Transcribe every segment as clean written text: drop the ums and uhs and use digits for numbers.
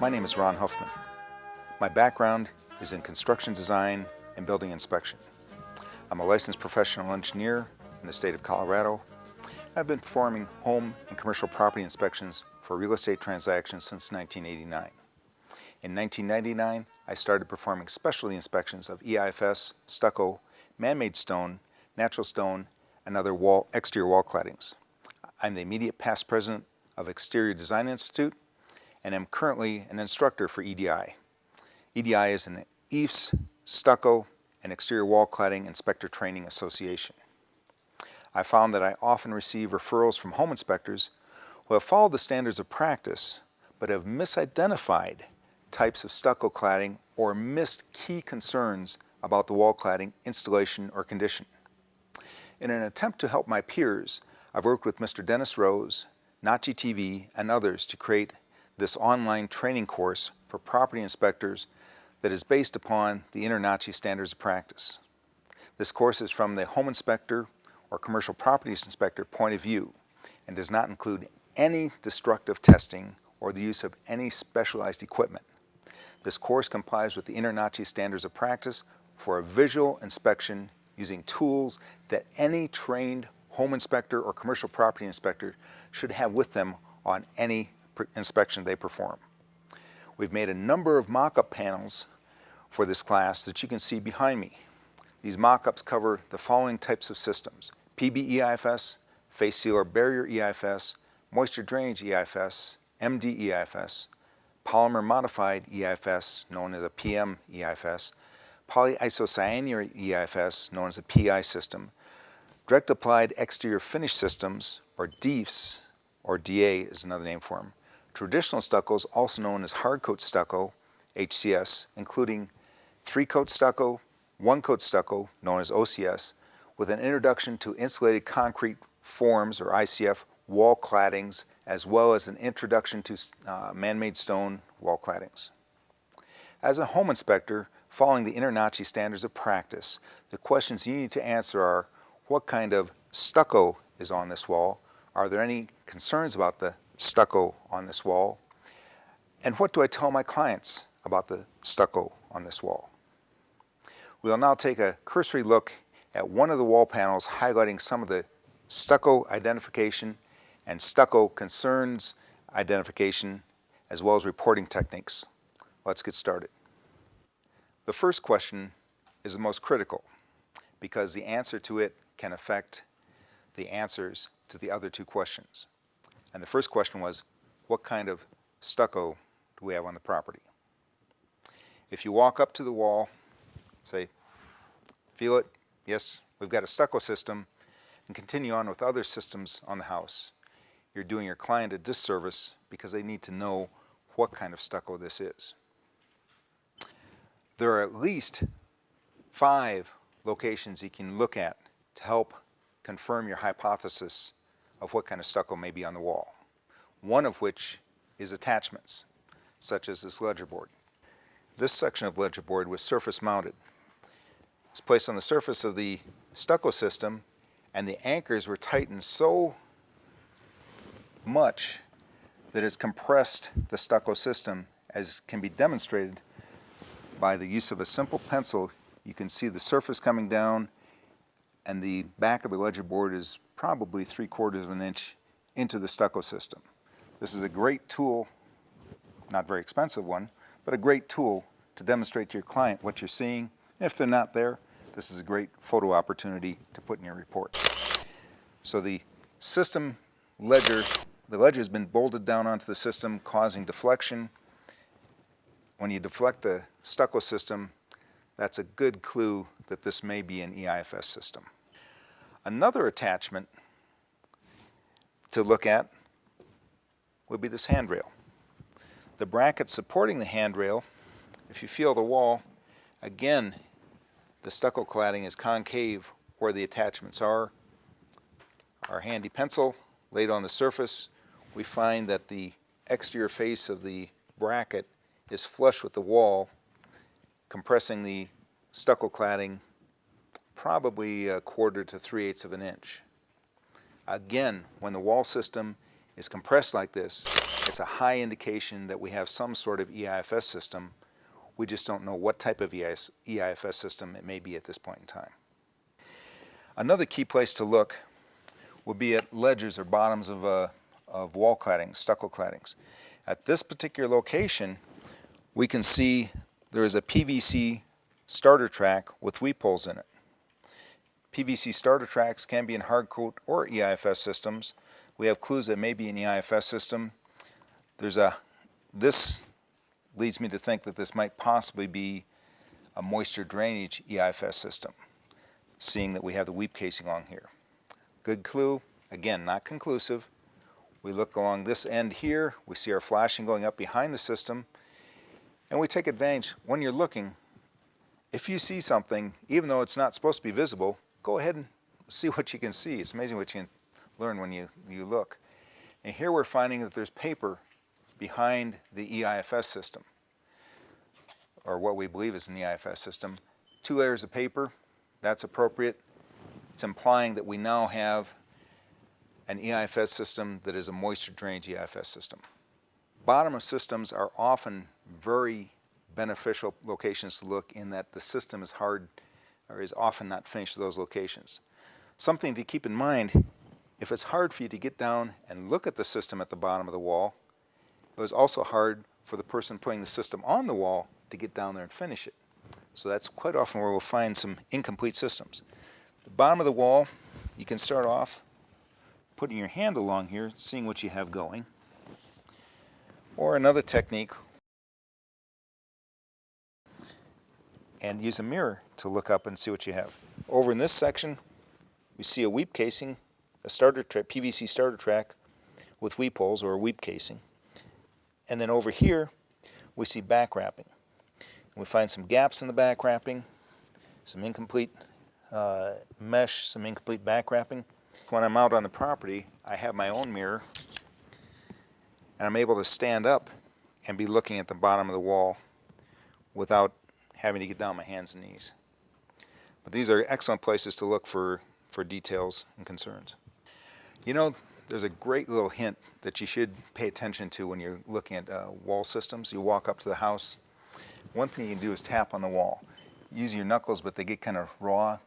My name is Ron Huffman. My background is in construction design and building inspection. I'm a licensed professional engineer in the state of Colorado. I've been performing home and commercial property inspections for real estate transactions since 1989. In 1999, I started performing specialty inspections of EIFS, stucco, man-made stone, natural stone, and other exterior wall claddings. I'm the immediate past president of Exterior Design Institute and am currently an instructor for EDI. EDI is an EIFS, stucco, and exterior wall cladding inspector training association. I found that I often receive referrals from home inspectors who have followed the standards of practice but have misidentified types of stucco cladding or missed key concerns about the wall cladding installation or condition. In an attempt to help my peers, I've worked with Mr. Dennis Rose, InterNACHI TV, and others to create this online training course for property inspectors that is based upon the InterNACHI standards of practice. This course is from the home inspector or commercial properties inspector point of view and does not include any destructive testing or the use of any specialized equipment. This course complies with the InterNACHI standards of practice for a visual inspection using tools that any trained home inspector or commercial property inspector should have with them on any inspection they perform. We've made a number of mock-up panels for this class that you can see behind me. These mock-ups cover the following types of systems: PB EIFS, face sealer barrier EIFS, moisture drainage EIFS, MD EIFS, polymer modified EIFS known as a PM EIFS, polyisocyanure EIFS known as a PI system, direct applied exterior finish systems or DEFS, or DA is another name for them, traditional stuccos also known as hard coat stucco, HCS, including 3-coat stucco, 1-coat stucco known as OCS, with an introduction to insulated concrete forms or ICF wall claddings, as well as an introduction to man-made stone wall claddings. As a home inspector, following the InterNACHI standards of practice, the questions you need to answer are: what kind of stucco is on this wall? Are there any concerns about the stucco on this wall? And what do I tell my clients about the stucco on this wall? We'll now take a cursory look at one of the wall panels highlighting some of the stucco identification and stucco concerns identification, as well as reporting techniques. Let's get started. The first question is the most critical because the answer to it can affect the answers to the other two questions. And the first question was, what kind of stucco do we have on the property? If you walk up to the wall, say, feel it, yes, we've got a stucco system, and continue on with other systems on the house, you're doing your client a disservice because they need to know what kind of stucco this is. There are at least 5 locations you can look at to help confirm your hypothesis of what kind of stucco may be on the wall. One of which is attachments, such as this ledger board. This section of ledger board was surface mounted. It's placed on the surface of the stucco system, and the anchors were tightened so much that it's compressed the stucco system, as can be demonstrated by the use of a simple pencil. You can see the surface coming down, and the back of the ledger board is probably 3/4 of an inch into the stucco system. This is a great tool, not a very expensive one, but a great tool to demonstrate to your client what you're seeing. And if they're not there, this is a great photo opportunity to put in your report. So the system ledger, the ledger has been bolted down onto the system, causing deflection. When you deflect a stucco system, that's a good clue that this may be an EIFS system. Another attachment to look at would be this handrail. The bracket supporting the handrail, if you feel the wall, again, the stucco cladding is concave where the attachments are. Our handy pencil laid on the surface, we find that the exterior face of the bracket is flush with the wall, compressing the stucco cladding probably 1/4 to 3/8 of an inch. Again, when the wall system is compressed like this, it's a high indication that we have some sort of EIFS system. We just don't know what type of EIFS system it may be at this point in time. Another key place to look would be at ledges or bottoms of wall claddings, stucco claddings. At this particular location, we can see there is a PVC starter track with weep holes in it. PVC starter tracks can be in hard coat or EIFS systems. We have clues that may be an EIFS system. This leads me to think that this might possibly be a moisture drainage EIFS system, seeing that we have the weep casing along here. Good clue, again, not conclusive. We look along this end here, we see our flashing going up behind the system, and we take advantage. When you're looking, if you see something, even though it's not supposed to be visible, go ahead and see what you can see. It's amazing what you can learn when you look. And here we're finding that there's paper behind the EIFS system, or what we believe is an EIFS system. 2 layers of paper, that's appropriate. It's implying that we now have an EIFS system that is a moisture drainage EIFS system. Bottom of systems are often very beneficial locations to look, in that the system is hard or is often not finished to those locations. Something to keep in mind, if it's hard for you to get down and look at the system at the bottom of the wall, it was also hard for the person putting the system on the wall to get down there and finish it. So that's quite often where we'll find some incomplete systems. The bottom of the wall, you can start off putting your hand along here, seeing what you have going. Or another technique, and use a mirror to look up and see what you have. Over in this section, we see a weep casing, a PVC starter track with weep holes, or a weep casing. And then over here, we see back wrapping. We find some gaps in the back wrapping, some incomplete mesh, some incomplete back wrapping. When I'm out on the property, I have my own mirror, and I'm able to stand up and be looking at the bottom of the wall without having to get down on my hands and knees. But these are excellent places to look for details and concerns. You know, there's a great little hint that you should pay attention to when you're looking at wall systems. You walk up to the house. One thing you can do is tap on the wall. Use your knuckles, but they get kind of raw.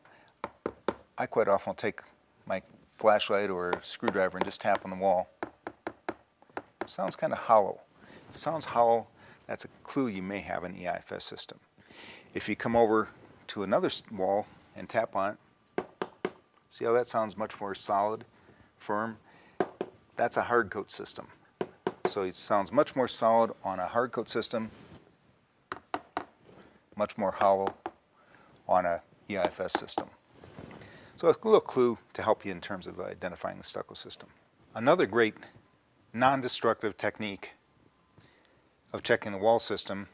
I quite often will take my flashlight or a screwdriver and just tap on the wall. It sounds kind of hollow. If it sounds hollow, that's a clue you may have an EIFS system. If you come over to another wall and tap on it, see how that sounds much more solid, firm? That's a hard coat system. So it sounds much more solid on a hard coat system, much more hollow on a EIFS system. So a little clue to help you in terms of identifying the stucco system. Another great non-destructive technique of checking the wall system,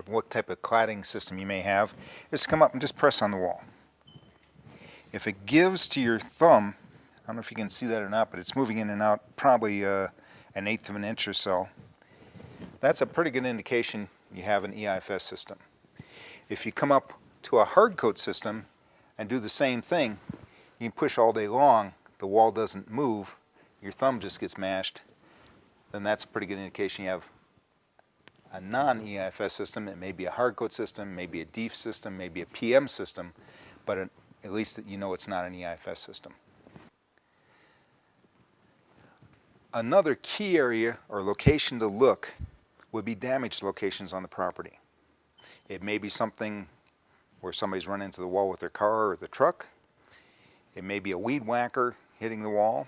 what type of cladding system you may have, is to come up and just press on the wall. If it gives to your thumb, I don't know if you can see that or not, but it's moving in and out probably 1/8 of an inch or so. That's a pretty good indication you have an EIFS system. If you come up to a hard coat system and do the same thing, you can push all day long, the wall doesn't move, your thumb just gets mashed, then that's a pretty good indication you have a non-EIFS system. It may be a hard coat system, maybe a DEEF system, maybe a PM system, but at least you know it's not an EIFS system. Another key area or location to look would be damaged locations on the property. It may be something where somebody's run into the wall with their car or the truck. It may be a weed whacker hitting the wall,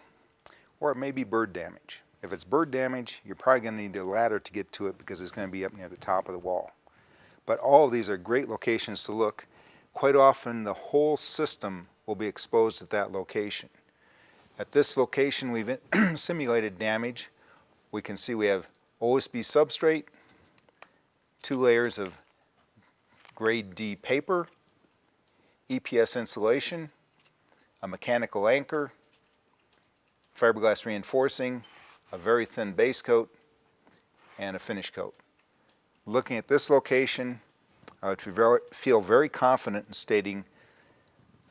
or it may be bird damage. If it's bird damage, you're probably going to need a ladder to get to it because it's going to be up near the top of the wall. But all of these are great locations to look. Quite often the whole system will be exposed at that location. At this location we've simulated damage. We can see we have OSB substrate, 2 layers of grade D paper, EPS insulation, a mechanical anchor, fiberglass reinforcing, a very thin base coat, and a finish coat. Looking at this location, I would feel very confident in stating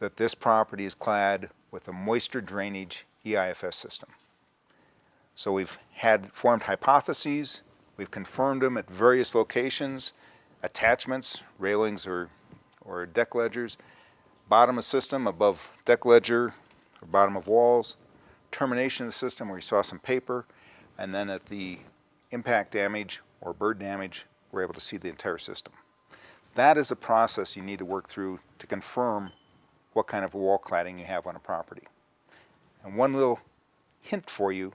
that this property is clad with a moisture drainage EIFS system. So we've had formed hypotheses. We've confirmed them at various locations, attachments, railings or deck ledgers, bottom of system above deck ledger or bottom of walls, termination of the system where you saw some paper, and then at the impact damage or bird damage, we're able to see the entire system. That is a process you need to work through to confirm what kind of wall cladding you have on a property. And one little hint for you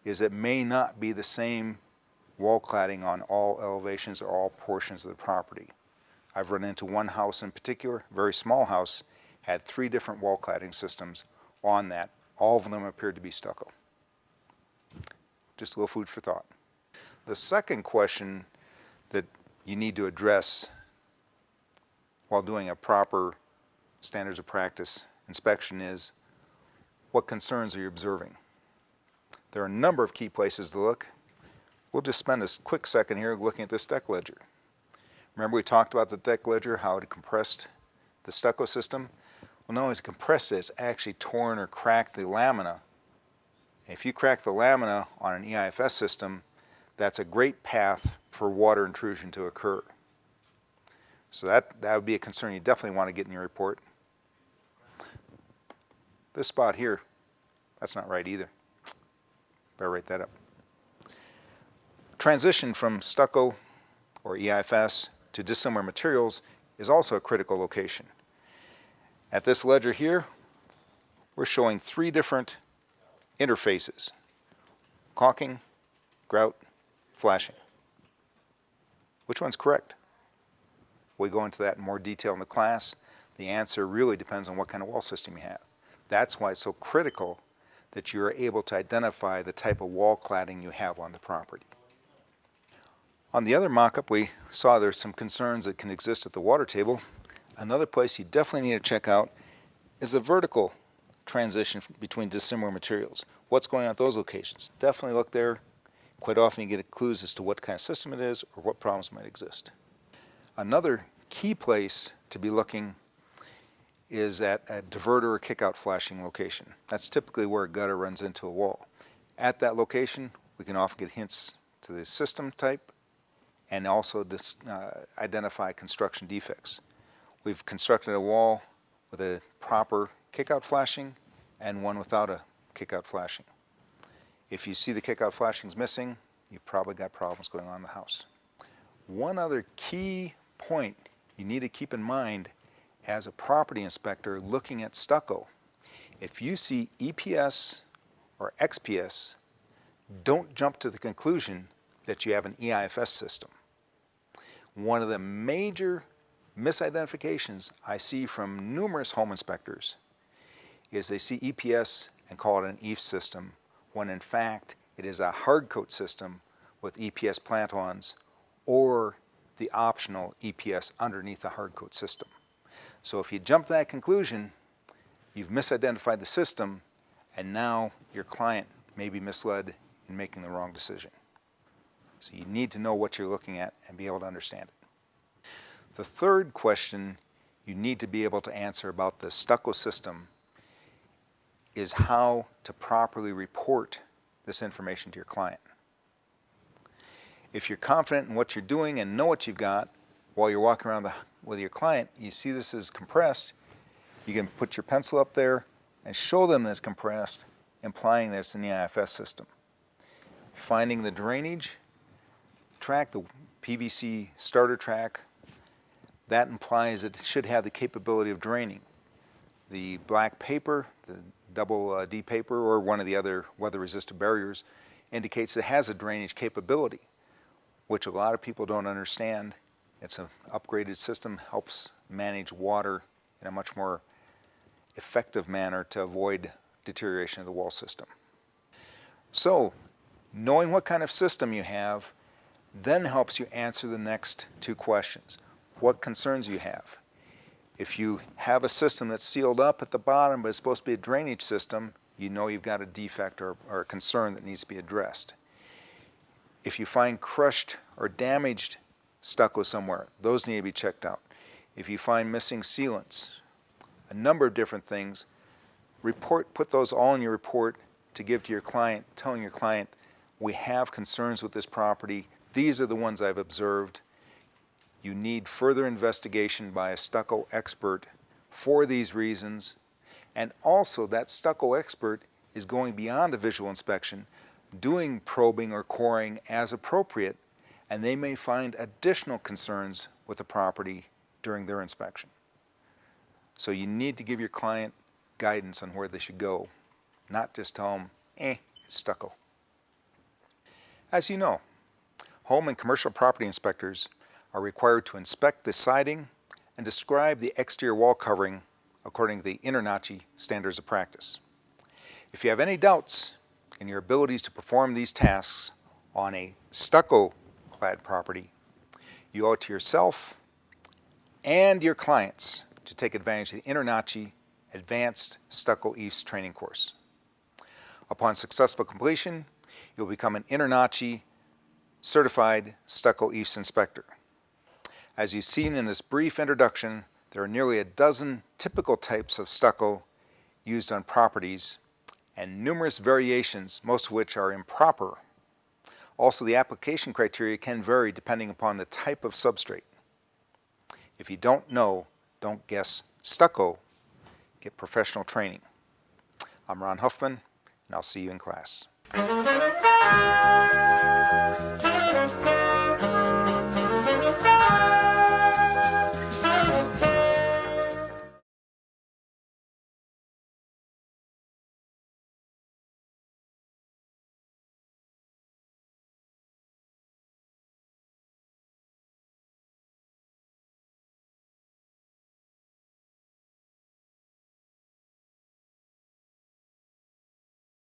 is it may not be the same wall cladding on all elevations or all portions of the property. I've run into one house in particular, a very small house, had 3 different wall cladding systems on that. All of them appeared to be stucco. Just a little food for thought. The second question that you need to address while doing a proper standards of practice inspection is, what concerns are you observing? There are a number of key places to look. We'll just spend a quick second here looking at this deck ledger. Remember we talked about the deck ledger, how it compressed the stucco system? Well, not only has it compressed it, it's actually torn or cracked the lamina. If you crack the lamina on an EIFS system, that's a great path for water intrusion to occur. So that would be a concern you definitely want to get in your report. This spot here, that's not right either. Better write that up. Transition from stucco or EIFS to dissimilar materials is also a critical location. At this ledger here, we're showing 3 different interfaces: caulking, grout, flashing. Which one's correct? We go into that in more detail in the class. The answer really depends on what kind of wall system you have. That's why it's so critical that you're able to identify the type of wall cladding you have on the property. On the other mock-up, we saw there's some concerns that can exist at the water table. Another place you definitely need to check out is the vertical transition between dissimilar materials. What's going on at those locations? Definitely look there. Quite often you get clues as to what kind of system it is or what problems might exist. Another key place to be looking is at a diverter or kick-out flashing location. That's typically where a gutter runs into a wall. At that location, we can often get hints to the system type and also identify construction defects. We've constructed a wall with a proper kick-out flashing and one without a kick-out flashing. If you see the kick-out flashings missing, you've probably got problems going on in the house. One other key point you need to keep in mind as a property inspector looking at stucco: if you see EPS or XPS, don't jump to the conclusion that you have an EIFS system. One of the major misidentifications I see from numerous home inspectors is they see EPS and call it an EIFS system, when in fact it is a hard coat system with EPS plant-ons or the optional EPS underneath the hard coat system. So if you jump to that conclusion, you've misidentified the system, and now your client may be misled in making the wrong decision. So you need to know what you're looking at and be able to understand it. The third question you need to be able to answer about the stucco system is how to properly report this information to your client. If you're confident in what you're doing and know what you've got, while you're walking around with your client, you see this is compressed, you can put your pencil up there and show them that it's compressed, implying that it's an EIFS system. Finding the drainage track, the PVC starter track, that implies it should have the capability of draining. The black paper, the double D paper, or one of the other weather-resistant barriers indicates it has a drainage capability, which a lot of people don't understand. It's an upgraded system, helps manage water in a much more effective manner to avoid deterioration of the wall system. So, knowing what kind of system you have then helps you answer the next 2 questions. What concerns you have? If you have a system that's sealed up at the bottom but it's supposed to be a drainage system, you know you've got a defect or a concern that needs to be addressed. If you find crushed or damaged stucco somewhere, those need to be checked out. If you find missing sealants, a number of different things, put those all in your report to give to your client, telling your client we have concerns with this property. These are the ones I've observed. You need further investigation by a stucco expert for these reasons. And also that stucco expert is going beyond a visual inspection, doing probing or coring as appropriate, and they may find additional concerns with the property during their inspection. So you need to give your client guidance on where they should go, not just tell them, it's stucco. As you know, home and commercial property inspectors are required to inspect the siding and describe the exterior wall covering according to the InterNACHI standards of practice. If you have any doubts in your abilities to perform these tasks on a stucco-clad property, you owe it to yourself and your clients to take advantage of the InterNACHI Advanced Stucco EIFS training course. Upon successful completion, you'll become an InterNACHI certified stucco EIFS inspector. As you've seen in this brief introduction, there are nearly a dozen typical types of stucco used on properties and numerous variations, most of which are improper. Also, the application criteria can vary depending upon the type of substrate. If you don't know, don't guess stucco, get professional training. I'm Ron Huffman, and I'll see you in class.